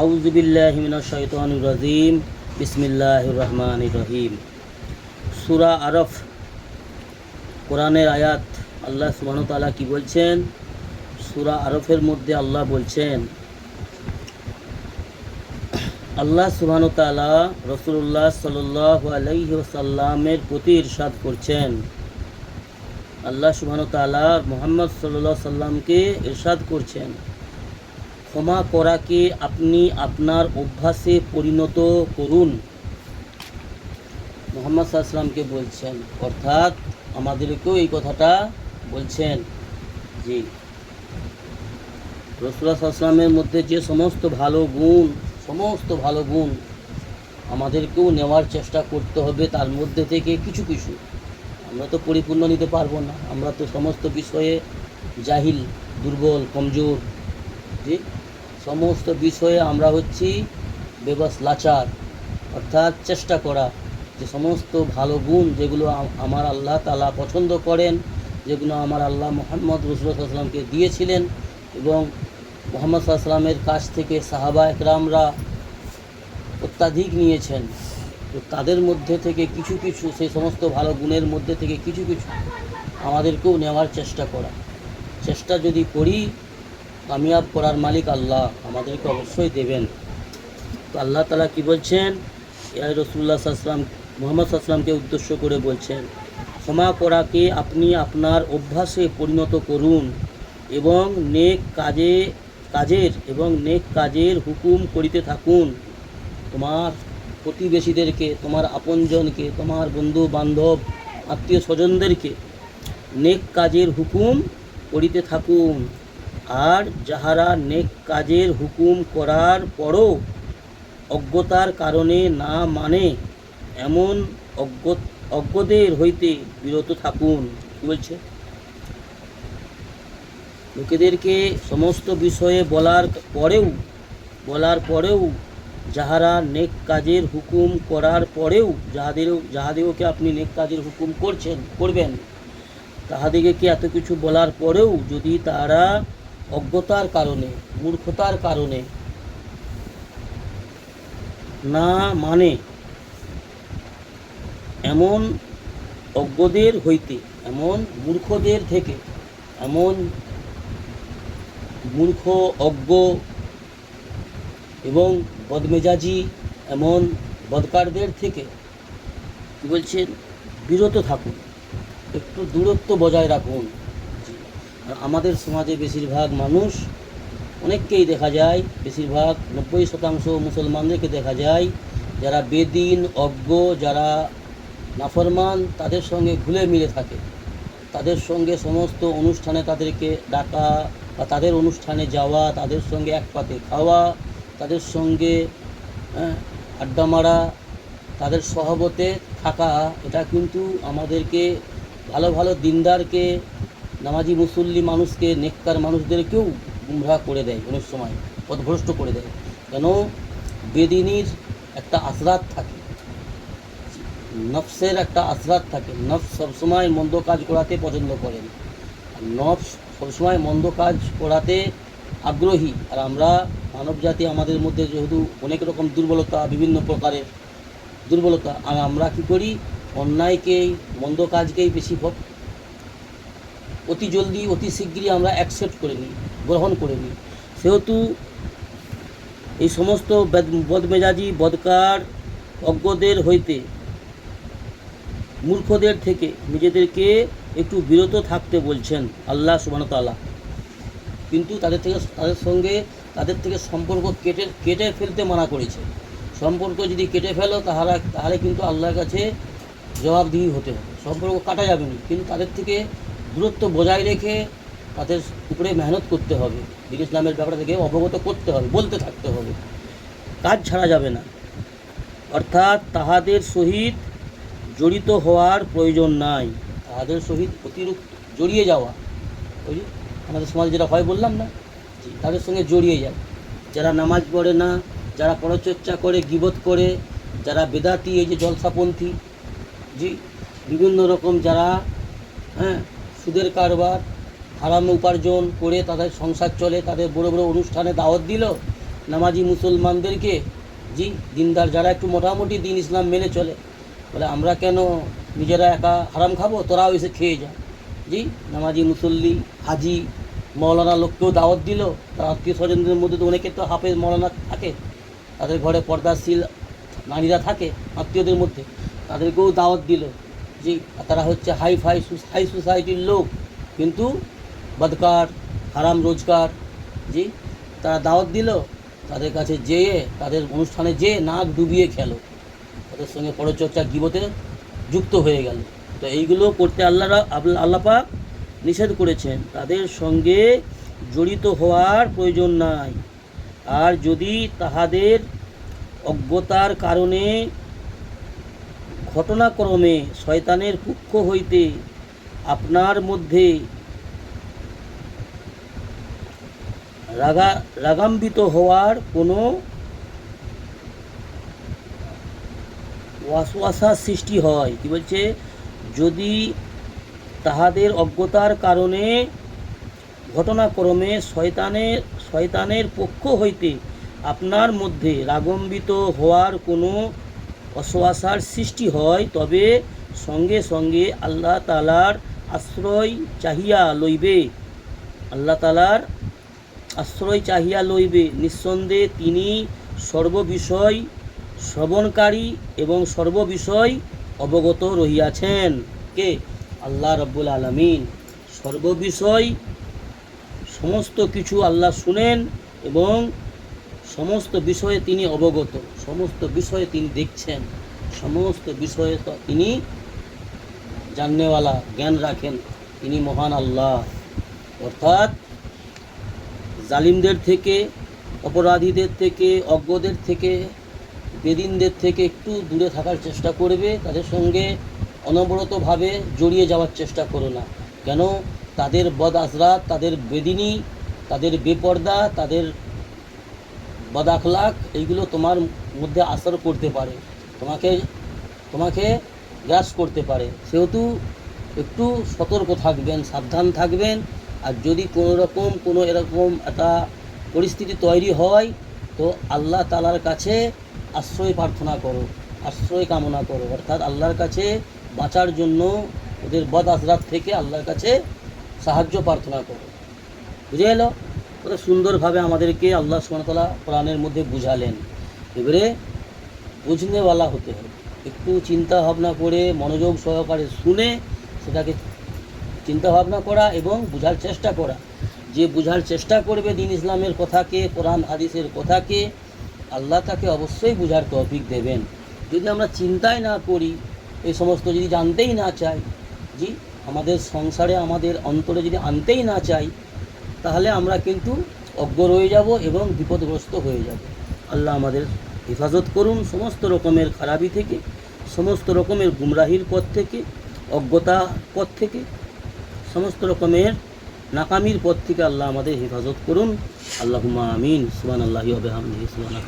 আউযু বিল্লাহি মিনাশ শাইতানির রাজিম। বিসমিল্লাহির রহমানির রহিম। সূরা আরফ কোরআনের আয়াত। আল্লাহ সুবহানাহু ওয়া তাআলা কি বলছেন? সূরা আরফের মধ্যে আল্লাহ বলছেন, আল্লাহ সুবহানাহু ওয়া তাআলা রাসূলুল্লাহ সাল্লাল্লাহু আলাইহি ওয়াসাল্লামের প্রতি ইরশাদ করছেন। আল্লাহ সুবহানাহু ওয়া তাআলা মুহাম্মদ সাল্লাল্লাহু আলাইহি সাল্লামকে ইরশাদ করছেন, ক্ষমা করাকে আপনি আপনার অভ্যাসে পরিণত করুন। মুহাম্মদ সাল্লাল্লাহু আলাইহি সাল্লামকে বলছেন, অর্থাৎ আমাদেরকেও এই কথাটা বলছেন। জি, রাসূলুল্লাহ সাল্লাল্লাহু আলাইহি সাল্লামের মধ্যে যে সমস্ত ভালো গুণ আমাদেরকেও নেওয়ার চেষ্টা করতে হবে। তার মধ্যে থেকে কিছু কিছু, আমরা তো পরিপূর্ণ নিতে পারবো না, আমরা তো সমস্ত বিষয়ে জাহিল, দুর্বল, কমজোর। জি, সমস্ত বিষয়ে আমরা হচ্ছি বেবস, লাচার। অর্থাৎ চেষ্টা করা যে সমস্ত ভালো গুণ যেগুলো আমার আল্লাহ তাআলা পছন্দ করেন, যেগুলো আমার আল্লাহ মুহাম্মদ রাসূলুল্লাহ সাল্লাল্লাহু আলাইহি ওয়াসাল্লামকে দিয়েছিলেন এবং মুহাম্মদ সাল্লাল্লাহু আলাইহি ওয়াসাল্লামের কাছ থেকে সাহাবা একরামরা অত্যাধিক নিয়েছেন। তো তাদের মধ্যে থেকে কিছু কিছু, সেই সমস্ত ভালো গুণের মধ্যে থেকে কিছু কিছু আমাদেরকেও নেওয়ার চেষ্টা করা। চেষ্টা যদি করি, কামিয়াব করার মালিক আল্লাহ, আমাদেরকে অবশ্যই দেবেন। তো আল্লাহ তাআলা কি বলছেন? ইয়া রাসূলুল্লাহ সাল্লাল্লাহু আলাইহি ওয়াসাল্লাম, মুহাম্মদ সাল্লাল্লাহু আলাইহি ওয়াসাল্লামকে উদ্দেশ্য করে বলছেন, ক্ষমা করাকে আপনি আপনার অভ্যাসে পরিণত করুন এবং নেক কাজের হুকুম করিতে থাকুন। তোমার প্রতিবেশীদেরকে, তোমার আপনজনকে, তোমার বন্ধু বান্ধব, আত্মীয় স্বজনদেরকে নেক কাজের হুকুম করিতে থাকুন। আর যাহারা নেক কাজের হুকুম করার পরও অজ্ঞতার কারণে না মানে, এমন অজ্ঞদের হইতে বিরত থাকুন। কি বলছে? লোকেদেরকে সমস্ত বিষয়ে বলার পরেও যাহারা নেক কাজের হুকুম করার পরেও যাহাদেরকে আপনি নেক কাজের হুকুম করবেন, তাহাদিগকে এত কিছু বলার পরেও যদি তারা অজ্ঞতার কারণে, মূর্খতার কারণে না মানে, এমন অজ্ঞদের হইতে, এমন মূর্খদের থেকে, এমন মূর্খ, অজ্ঞ এবং বদমেজাজি, এমন বদকারদের থেকে কি বলছেন? বিরত থাকুন, একটু দূরত্ব বজায় রাখুন। আর আমাদের সমাজে বেশিরভাগ মানুষ, অনেককেই দেখা যায়, বেশিরভাগ 90% মুসলমানদেরকে দেখা যায়, যারা বেদিন, অজ্ঞ, যারা নাফরমান, তাদের সঙ্গে ঘুলে মিলে থাকে। তাদের সঙ্গে সমস্ত অনুষ্ঠানে তাদেরকে ডাকা বা তাদের অনুষ্ঠানে যাওয়া, তাদের সঙ্গে এক পাতে খাওয়া, তাদের সঙ্গে আড্ডা মারা, তাদের সহবতে থাকা, এটা কিন্তু আমাদেরকে, ভালো ভালো দিনদারকে, নামাজি মুসল্লি মানুষকে, নেককার মানুষদেরকেও গুমরাহ করে দেয়, অনেক সময় পথভ্রষ্ট করে দেয়। কেন? বেদিনীর একটা আসরাত থাকে, নফসের একটা আসরাত থাকে। নফস সবসময় মন্দ কাজ করাতে পছন্দ করেন, আর নফস সবসময় মন্দ কাজ করাতে আগ্রহী। আর আমরা মানব জাতি, আমাদের মধ্যে যেহেতু অনেক রকম দুর্বলতা, বিভিন্ন প্রকারের দুর্বলতা, আর আমরা কী করি? অন্যায়কেই, মন্দ কাজকেই বেশি অতি জলদি, অতি শীঘ্রই আমরা অ্যাকসেপ্ট করে নিই, গ্রহণ করে নিই। সেহেতু এই সমস্ত বদমেজাজি, বদকার, অজ্ঞদের হইতে, মূর্খদের থেকে নিজেদেরকে একটু বিরত থাকতে বলছেন আল্লাহ সুবহানাহু ওয়া তাআলা। কিন্তু তাদের থেকে সম্পর্ক কেটে ফেলতে মানা করেছে। সম্পর্ক যদি কেটে ফেলো, তাহলে কিন্তু আল্লাহর কাছে জবাবদিহি হতে হবে। সম্পর্ক কাটা যাবে না, কিন্তু তাদের থেকে দূরত্ব বজায় রেখে তাদের উপরে মেহনত করতে হবে, দিন ইসলামের ব্যাপারটা থেকে অবগত করতে হবে, বলতে থাকতে হবে, কাজ ছাড়া যাবে না। অর্থাৎ তাহাদের সহিত জড়িত হওয়ার প্রয়োজন নাই, তাহাদের সহিত অতিরিক্ত জড়িয়ে যাওয়া, ওই আমাদের সমাজে যেটা হয় বললাম না, তাদের সঙ্গে জড়িয়ে যায়। যারা নামাজ পড়ে না, যারা পরচর্চা করে, গীবত করে, যারা বেদাতি, এই যে জলসাপন্থী, জি, বিভিন্ন রকম যারা সুদের কারবার, হারাম উপার্জন করে তাদের সংসার চলে, তাদের বড় বড় অনুষ্ঠানে দাওয়াত দিল, নামাজি মুসলমানদেরকে, জি দিনদার যারা একটু মোটামুটি দিন ইসলাম মেনে চলে, বলে আমরা কেন নিজেরা একা হারাম খাবো, তোরাও এসে খেয়ে যা। জি নামাজি মুসল্লি হাজি মৌলানা লোককেও দাওয়াত দিল, তার আত্মীয় স্বজনদের মধ্যে তো অনেকে তো হাফেজ মৌলানা থাকে, তাদের ঘরে পর্দাশীল নারীরা থাকে আত্মীয়দের মধ্যে, তাদেরকেও দাওয়াত দিল। জি তারা হচ্ছে হাই সোসাইটির লোক, কিন্তু বদকার হারাম রোজগার। জি তারা দাওয়াত দিল, তাদের কাছে যেয়ে তাদের অনুষ্ঠানে যেয়ে নাক ডুবিয়ে খেলো, তাদের সঙ্গে পরচর্চা গীবতে যুক্ত হয়ে গেল। তো এইগুলো করতে আল্লাহ পাক নিষেধ করেছেন, তাদের সঙ্গে জড়িত হওয়ার প্রয়োজন নাই। আর যদি তাহাদের অজ্ঞতার কারণে ঘটনাক্রমে শয়তানের পক্ষ হইতে আপনার মধ্যে রাগান্বিত হওয়ার কোনো ওয়াসওয়াসা সৃষ্টি হয়, কি বলছে, যদি তাহাদের অজ্ঞতার কারণে ঘটনাক্রমে শয়তানের পক্ষ হইতে আপনার মধ্যে রাগান্বিত হওয়ার কোনো ওয়াসওয়াসার সৃষ্টি হয়, তবে সঙ্গে সঙ্গে আল্লাহ তাআলার আশ্রয় চাহিয়া লইবে। আল্লাহ তাআলার আশ্রয় চাহিয়া লইবে। নিঃসন্দেহে তিনি সর্ববিষয় শ্রবণকারী এবং সর্ববিষয় অবগত রহিয়াছেন। কে? আল্লাহ রাব্বুল আলামিন। সর্ববিষয় সমস্ত কিছু আল্লাহ শুনেন এবং সমস্ত বিষয়ে তিনি অবগত, সমস্ত বিষয়ে তিনি দেখছেন, সমস্ত বিষয়ে তিনি জাননেওয়ালা, জ্ঞান রাখেন, তিনি মহান আল্লাহ। অর্থাৎ জালিমদের থেকে, অপরাধীদের থেকে, অজ্ঞদের থেকে, বেদিনদের থেকে একটু দূরে থাকার চেষ্টা করবে, তাদের সঙ্গে অনবরতভাবে জড়িয়ে যাওয়ার চেষ্টা করো না। কেন? তাদের বদ আজরাত, তাদের বেদিনী, তাদের বেপর্দা, তাদের বদ আখলাক, এইগুলো তোমার মধ্যে আসর করতে পারে, তোমাকে গ্রাস করতে পারে। সেহেতু একটু সতর্ক থাকবেন, সাবধান থাকবেন। আর যদি কোনো এরকম একটা পরিস্থিতি তৈরি হয়, তো আল্লাহ তাআলার কাছে আশ্রয় প্রার্থনা করো, আশ্রয় কামনা করো, অর্থাৎ আল্লাহর কাছে বাঁচার জন্য ওদের বদ আজরাত থেকে আল্লাহর কাছে সাহায্য প্রার্থনা করো। বুঝে এলো? কত সুন্দরভাবে আমাদেরকে আল্লাহ সুবহানাহু ওয়া তাআলা কোরআনের মধ্যে বুঝালেন। এবারে বুঝনেওয়ালা হতে হবে, একটু চিন্তা ভাবনা করে মনোযোগ সহকারে শুনে সেটাকে চিন্তা ভাবনা করা এবং বুঝার চেষ্টা করা। যে বুঝার চেষ্টা করবে দিন ইসলামের কথাকে, কোরআন হাদিসের কথাকে, আল্লাহ তাকে অবশ্যই বুঝার তৌফিক দেবেন। যদি আমরা চিন্তাই না করি, এই সমস্ত যদি জানতেই না চাই, জি আমাদের সংসারে, আমাদের অন্তরে যদি আনতেই না চাই, তাহলে আমরা কিন্তু অজ্ঞ রয়ে যাব এবং বিপদগ্রস্ত হয়ে যাব। আল্লাহ আমাদের হেফাজত করুন সমস্ত রকমের খারাপি থেকে, সমস্ত রকমের গুমরাহির পথ থেকে, অজ্ঞতা পথ থেকে, সমস্ত রকমের নাকামির পথ থেকে আল্লাহ আমাদের হেফাজত করুন। আল্লাহুম্মা আমিন। সুবহানাল্লাহি ওয়া বিহামদিহি।